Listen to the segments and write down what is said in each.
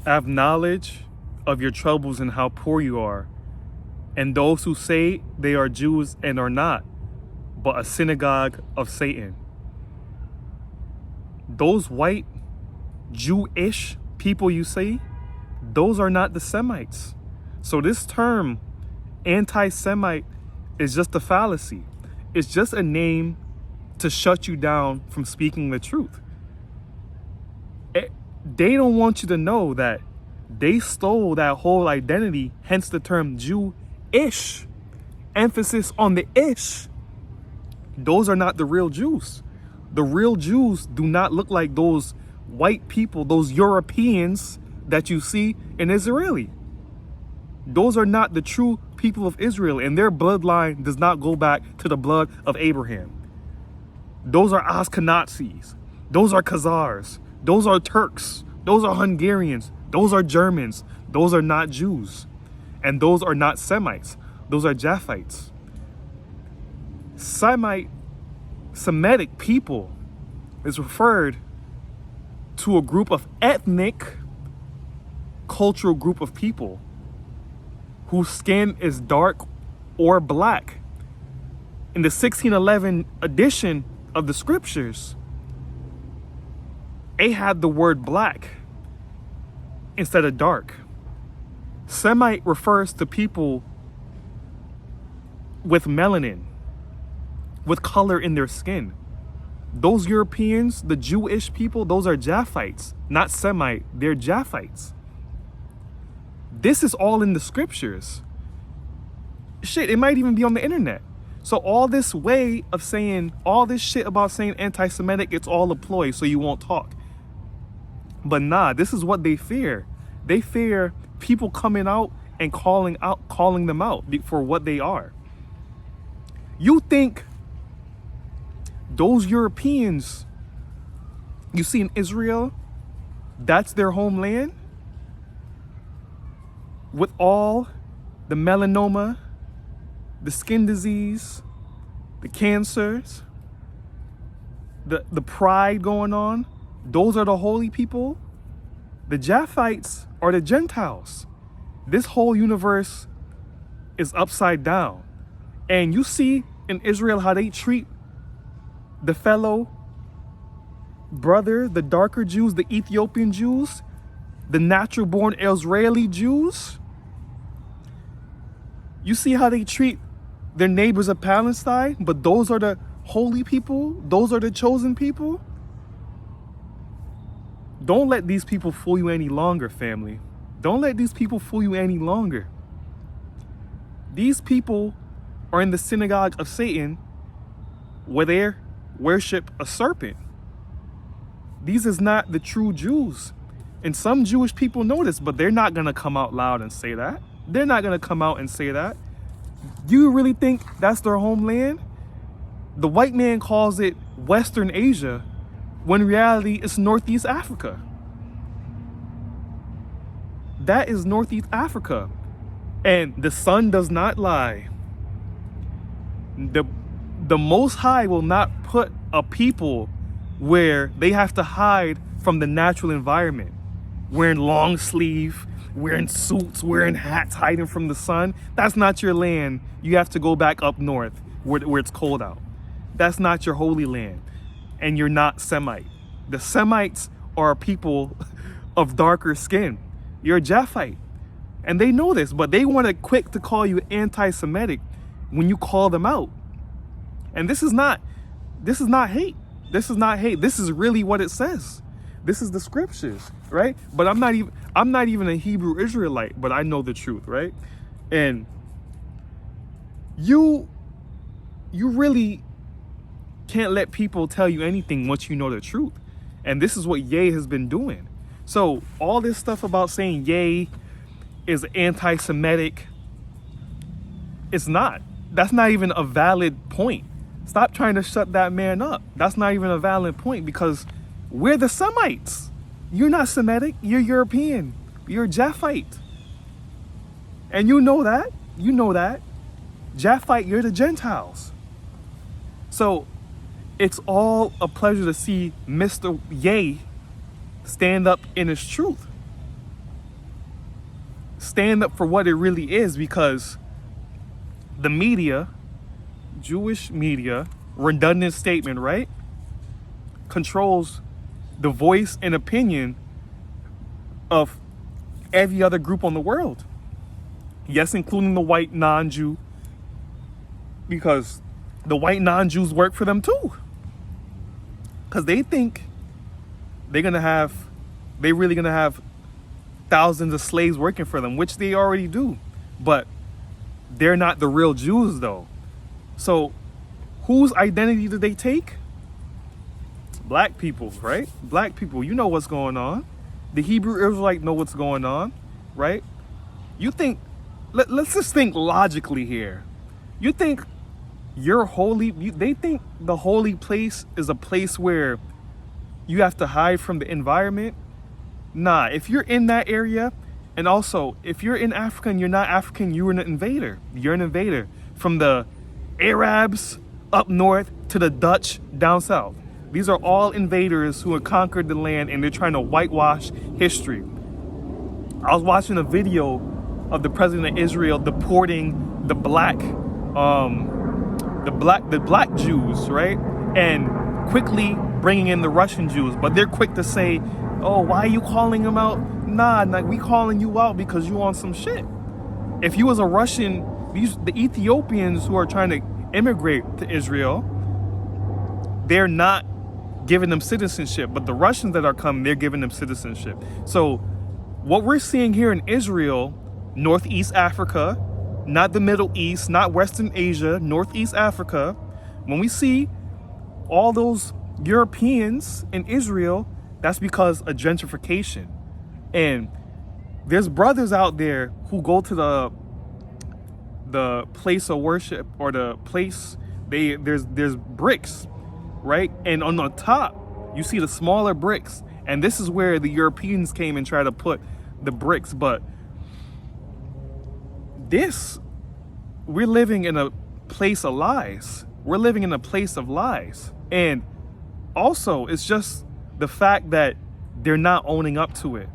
have knowledge of your troubles and how poor you are, and those who say they are Jews and are not, but a synagogue of Satan. Those white Jewish people you say, those are not the Semites. So this term, anti-Semite, is just a fallacy. It's just a name to shut you down from speaking the truth. They don't want you to know that they stole that whole identity, hence the term Jew-ish. Emphasis on the ish. Those are not the real Jews. The real Jews do not look like those white people, those Europeans that you see in Israeli. Those are not the true people of Israel, and their bloodline does not go back to the blood of Abraham. Those are Ashkenazis. Those are Khazars. Those are Turks. Those are Hungarians. Those are Germans. Those are not Jews. And those are not Semites. Those are Japhites. Semitic people is referred to a group of ethnic, cultural group of people whose skin is dark or black. In the 1611 edition of the scriptures, they had the word black instead of dark. Semite refers to people with melanin, with color in their skin. Those Europeans, the Jewish people, those are Japhites, not Semite, they're Japhites. This is all in the scriptures. Shit, it might even be on the internet. So all this way of saying, all this shit about saying anti-Semitic, it's all a ploy so you won't talk. But nah, this is what they fear. They fear people coming out and calling them out for what they are. You think those Europeans you see in Israel, that's their homeland? With all the melanoma, the skin disease, the cancers, the pride going on, those are the holy people. The Japhites are the Gentiles. This whole universe is upside down. And you see in Israel how they treat the fellow brother, the darker Jews, the Ethiopian Jews, the natural born Israeli Jews. You see how they treat their neighbors of Palestine, but those are the holy people, those are the chosen people. Don't let these people fool you any longer, family. Don't let these people fool you any longer. These people are in the synagogue of Satan where they worship a serpent. These is not the true Jews. And some Jewish people know this, but they're not going to come out loud and say that. They're not going to come out and say that. Do you really think that's their homeland? The white man calls it Western Asia, when in reality it's Northeast Africa. That is Northeast Africa. And the sun does not lie. The Most High will not put a people where they have to hide from the natural environment. Wearing long sleeve, wearing suits, wearing hats, hiding from the sun. That's not your land. You have to go back up north where it's cold out. That's not your holy land. And you're not Semite. The Semites are people of darker skin. You're a Japhite. And they know this, but they want to quick to call you anti-Semitic when you call them out. And this is not hate. This is not hate. This is really what it says. This is the scriptures, right? But I'm not even a Hebrew Israelite, but I know the truth, right? And you really can't let people tell you anything once you know the truth. And this is what Ye has been doing. So all this stuff about saying Ye is anti-Semitic, it's not. That's not even a valid point. Stop trying to shut that man up. That's not even a valid point, because we're the Semites. You're not Semitic, you're European. You're Japhite. And you know that. You know that. Japhite, you're the Gentiles. So it's all a pleasure to see Mr. Ye stand up in his truth. stand up for what it really is, because the media, Jewish media, redundant statement, right, controls the voice and opinion of every other group on the world. Yes, including the white non-Jew, because the white non-Jews work for them too. Because they think they're really gonna have thousands of slaves working for them, which they already do. But they're not the real Jews though. So whose identity did they take? Black people, right? Black people, you know what's going on. The Hebrew Israelite know what's going on, right? You think, let's just think logically here. You think they think the holy place is a place where you have to hide from the environment? Nah, if you're in that area, and also if you're in Africa and you're not African, you're an invader. You're an invader. From the Arabs up north to the Dutch down south. These are all invaders who have conquered the land, and they're trying to whitewash history. I was watching a video of the president of Israel deporting the black Jews, right? And quickly bringing in the Russian Jews. But they're quick to say, oh, why are you calling them out? Nah, we calling you out because you on some shit. If you was a Russian, the Ethiopians who are trying to immigrate to Israel, they're not giving them citizenship, but the Russians that are coming, they're giving them citizenship. So what we're seeing here in Israel, Northeast Africa, not the Middle East, not Western Asia, Northeast Africa, when we see all those Europeans in Israel, that's because of gentrification. And there's brothers out there who go to the place of worship, or the place, there's bricks, right? And on the top, you see the smaller bricks. And this is where the Europeans came and tried to put the bricks. But we're living in a place of lies. We're living in a place of lies. And also, it's just the fact that they're not owning up to it.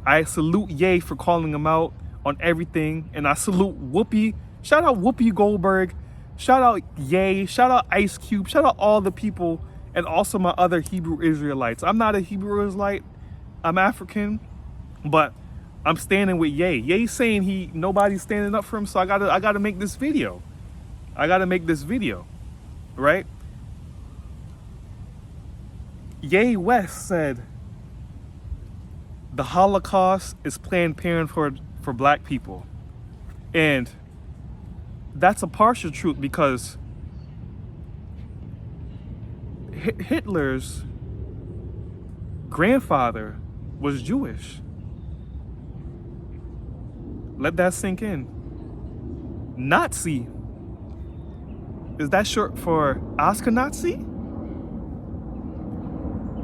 I salute Ye for calling them out on everything. And I salute Whoopi. Shout out Whoopi Goldberg. Shout out Ye, shout out Ice Cube, shout out all the people, and also my other Hebrew Israelites. I'm not a Hebrew Israelite, I'm African, but I'm standing with Ye. Ye's saying nobody's standing up for him, so I gotta make this video. Right? Ye West said the Holocaust is Planned Parenthood for black people. And that's a partial truth, because Hitler's grandfather was Jewish. Let that sink in. Nazi, is that short for Ashkenazi?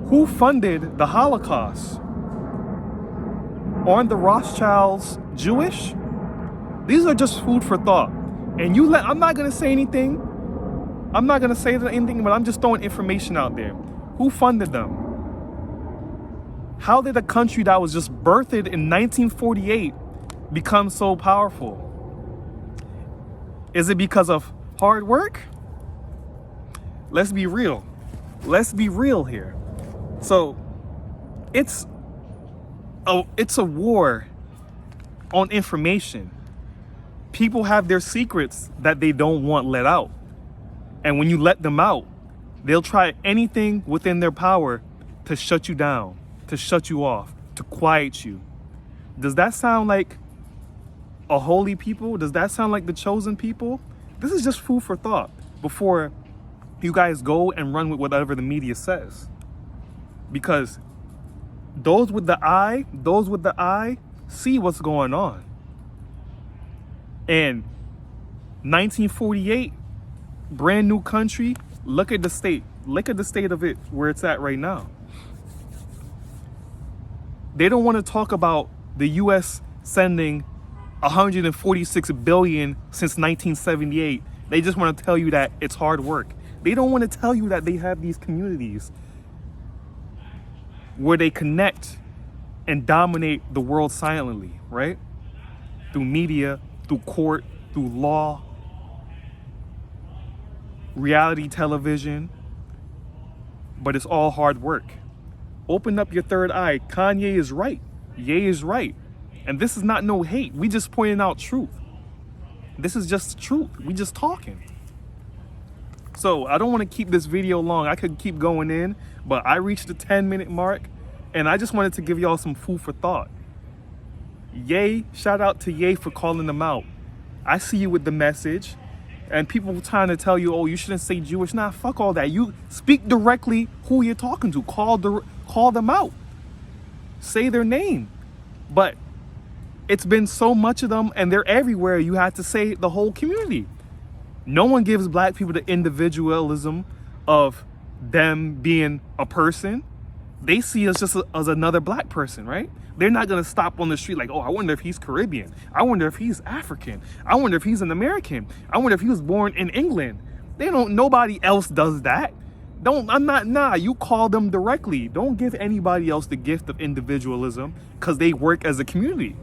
Who funded the Holocaust? Aren't the Rothschilds Jewish? These are just food for thought. And I'm not gonna say anything. But I'm just throwing information out there. Who funded them? How did a country that was just birthed in 1948 become so powerful? Is it because of hard work? Let's be real. Let's be real here. So it's a war on information. People have their secrets that they don't want let out. And when you let them out, they'll try anything within their power to shut you down, to shut you off, to quiet you. Does that sound like a holy people? Does that sound like the chosen people? This is just food for thought before you guys go and run with whatever the media says. Because those with the eye see what's going on. And 1948, brand new country, look at the state of it, where it's at right now. They don't want to talk about the US sending 146 billion since 1978. They just want to tell you that it's hard work. They don't want to tell you that they have these communities where they connect and dominate the world silently, right? Through media, through court, through law, reality television. But it's all hard work. Open up your third eye. Kanye is right. Ye is right. And this is not no hate. We just pointing out truth. This is just the truth. We just talking. So I don't want to keep this video long. I could keep going in, but I reached the 10-minute mark, and I just wanted to give y'all some food for thought. Ye, shout out to Ye for calling them out. I see you with the message, and people trying to tell you, oh, you shouldn't say Jewish. Nah, fuck all that. You speak directly who you're talking to. Call them out. Say their name. But it's been so much of them, and they're everywhere. You have to say the whole community. No one gives black people the individualism of them being a person. They see us just as another black person, right? They're not gonna stop on the street like, oh, I wonder if he's Caribbean. I wonder if he's African. I wonder if he's an American. I wonder if he was born in England. Nobody else does that. You call them directly. Don't give anybody else the gift of individualism because they work as a community.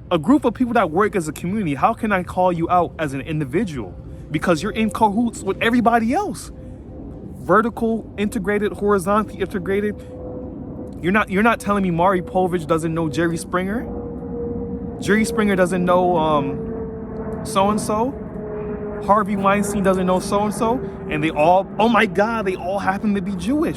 A group of people that work as a community, how can I call you out as an individual? Because you're in cahoots with everybody else. Vertical integrated, horizontally integrated. You're not telling me Maury Povich doesn't know Jerry Springer? Jerry Springer doesn't know so-and-so? Harvey Weinstein doesn't know so-and-so? And they all, oh my God, they all happen to be Jewish.